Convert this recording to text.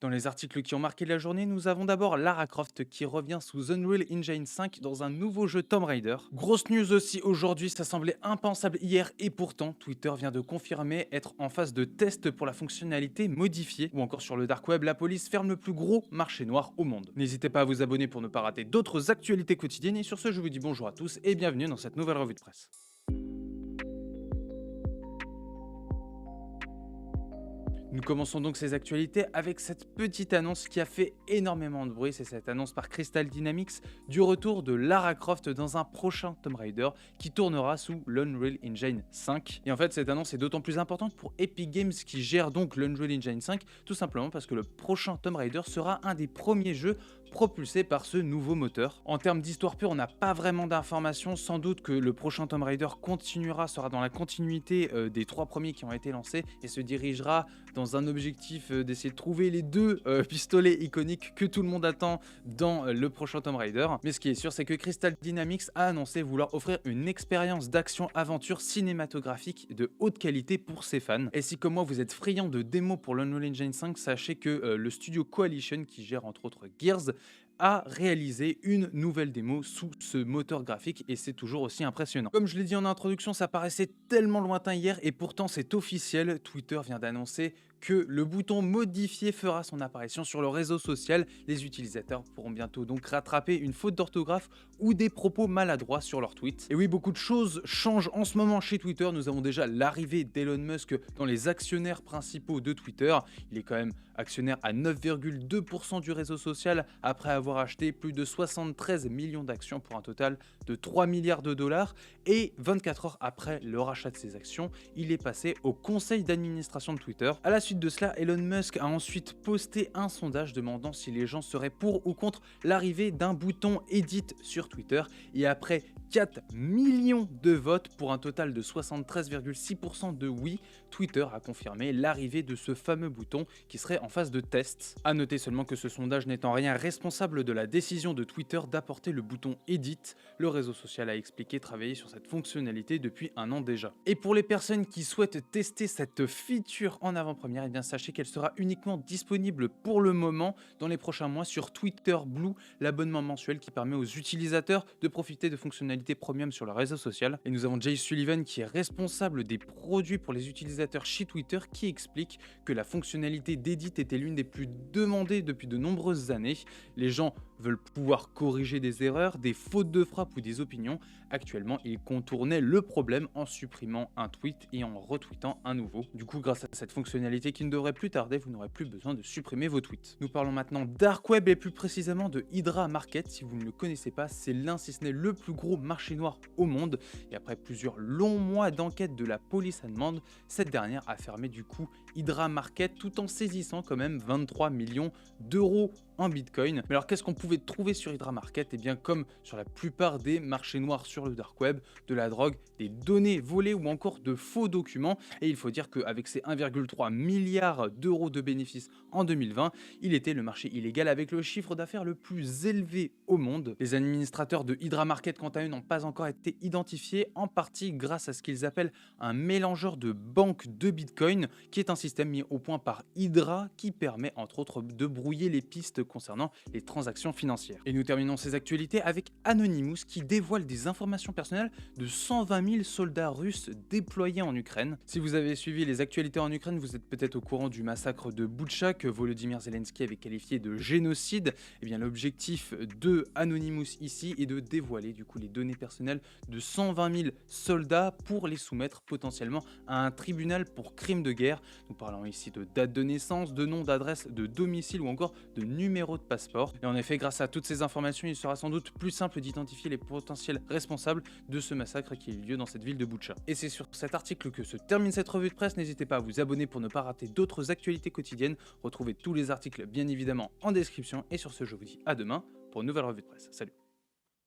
Dans les articles qui ont marqué la journée, nous avons d'abord Lara Croft qui revient sous Unreal Engine 5 dans un nouveau jeu Tomb Raider. Grosse news aussi aujourd'hui, ça semblait impensable hier et pourtant Twitter vient de confirmer être en phase de test pour la fonctionnalité modifiée. Ou encore sur le dark web, la police ferme le plus gros marché noir au monde. N'hésitez pas à vous abonner pour ne pas rater d'autres actualités quotidiennes et sur ce je vous dis bonjour à tous et bienvenue dans cette nouvelle revue de presse. Nous commençons donc ces actualités avec cette petite annonce qui a fait énormément de bruit. C'est cette annonce par Crystal Dynamics du retour de Lara Croft dans un prochain Tomb Raider qui tournera sous l'Unreal Engine 5. Et en fait, cette annonce est d'autant plus importante pour Epic Games qui gère donc l'Unreal Engine 5, tout simplement parce que le prochain Tomb Raider sera un des premiers jeux propulsés par ce nouveau moteur. En termes d'histoire pure, on n'a pas vraiment d'informations. Sans doute que le prochain Tomb Raider sera dans la continuité des trois premiers qui ont été lancés et se dirigera dans un objectif d'essayer de trouver les deux pistolets iconiques que tout le monde attend dans le prochain Tomb Raider. Mais ce qui est sûr, c'est que Crystal Dynamics a annoncé vouloir offrir une expérience d'action-aventure cinématographique de haute qualité pour ses fans. Et si comme moi vous êtes friand de démos pour l'Unreal Engine 5, sachez que le studio Coalition, qui gère entre autres Gears, a réalisé une nouvelle démo sous ce moteur graphique et c'est toujours aussi impressionnant. Comme je l'ai dit en introduction, ça paraissait tellement lointain hier et pourtant c'est officiel. Twitter vient d'annoncer que le bouton modifier fera son apparition sur le réseau social. Les utilisateurs pourront bientôt donc rattraper une faute d'orthographe ou des propos maladroits sur leurs tweets. Et oui, beaucoup de choses changent en ce moment chez Twitter. Nous avons déjà l'arrivée d'Elon Musk dans les actionnaires principaux de Twitter. Il est quand même actionnaire à 9,2% du réseau social après avoir acheté plus de 73 millions d'actions pour un total de 3 milliards de dollars. Et 24 heures après le rachat de ses actions, il est passé au conseil d'administration de Twitter. À la suite de cela, Elon Musk a ensuite posté un sondage demandant si les gens seraient pour ou contre l'arrivée d'un bouton Edit sur Twitter. Et après 4 millions de votes pour un total de 73,6% de oui, Twitter a confirmé l'arrivée de ce fameux bouton qui serait en phase de test. A noter seulement que ce sondage n'est en rien responsable de la décision de Twitter d'apporter le bouton Edit. Le réseau social a expliqué travailler sur cette fonctionnalité depuis un an déjà. Et pour les personnes qui souhaitent tester cette feature en avant-première, eh bien sachez qu'elle sera uniquement disponible pour le moment dans les prochains mois sur Twitter Blue, l'abonnement mensuel qui permet aux utilisateurs de profiter de fonctionnalités premium sur le réseau social. Et nous avons Jay Sullivan qui est responsable des produits pour les utilisateurs chez Twitter qui explique que la fonctionnalité d'Edit était l'une des plus demandées depuis de nombreuses années. Les gens veulent pouvoir corriger des erreurs, des fautes de frappe ou des opinions. Actuellement, ils contournaient le problème en supprimant un tweet et en retweetant un nouveau. Du coup, grâce à cette fonctionnalité qui ne devrait plus tarder, vous n'aurez plus besoin de supprimer vos tweets. Nous parlons maintenant Dark Web et plus précisément de Hydra Market. Si vous ne le connaissez pas, c'est l'un si ce n'est le plus gros marché noir au monde. Et après plusieurs longs mois d'enquête de la police allemande, cette dernière a fermé du coup Hydra Market tout en saisissant quand même 23 millions d'euros en Bitcoin. Mais alors qu'est-ce qu'on pouvait trouver sur Hydra Market? Et bien comme sur la plupart des marchés noirs sur le dark web, de la drogue, des données volées ou encore de faux documents. Et il faut dire qu'avec ses 1,3 milliard d'euros de bénéfices en 2020, il était le marché illégal avec le chiffre d'affaires le plus élevé au monde. Les administrateurs de Hydra Market quant à eux n'ont pas encore été identifiés, en partie grâce à ce qu'ils appellent un mélangeur de banque de Bitcoin, qui est un système mis au point par Hydra qui permet entre autres de brouiller les pistes concernant les transactions financières. Et nous terminons ces actualités avec Anonymous qui dévoile des informations personnelles de 120 000 soldats russes déployés en Ukraine. Si vous avez suivi les actualités en Ukraine, vous êtes peut-être au courant du massacre de Boutcha que Volodymyr Zelensky avait qualifié de génocide. Et bien l'objectif de Anonymous ici est de dévoiler du coup les données personnelles de 120 000 soldats pour les soumettre potentiellement à un tribunal pour crimes de guerre. Nous parlons ici de date de naissance, de nom, d'adresse, de domicile ou encore de numéro de passeport. Et en effet, grâce à toutes ces informations, il sera sans doute plus simple d'identifier les potentiels responsables de ce massacre qui a eu lieu dans cette ville de Boutcha. Et c'est sur cet article que se termine cette revue de presse. N'hésitez pas à vous abonner pour ne pas rater d'autres actualités quotidiennes. Retrouvez tous les articles bien évidemment en description. Et sur ce, je vous dis à demain pour une nouvelle revue de presse. Salut!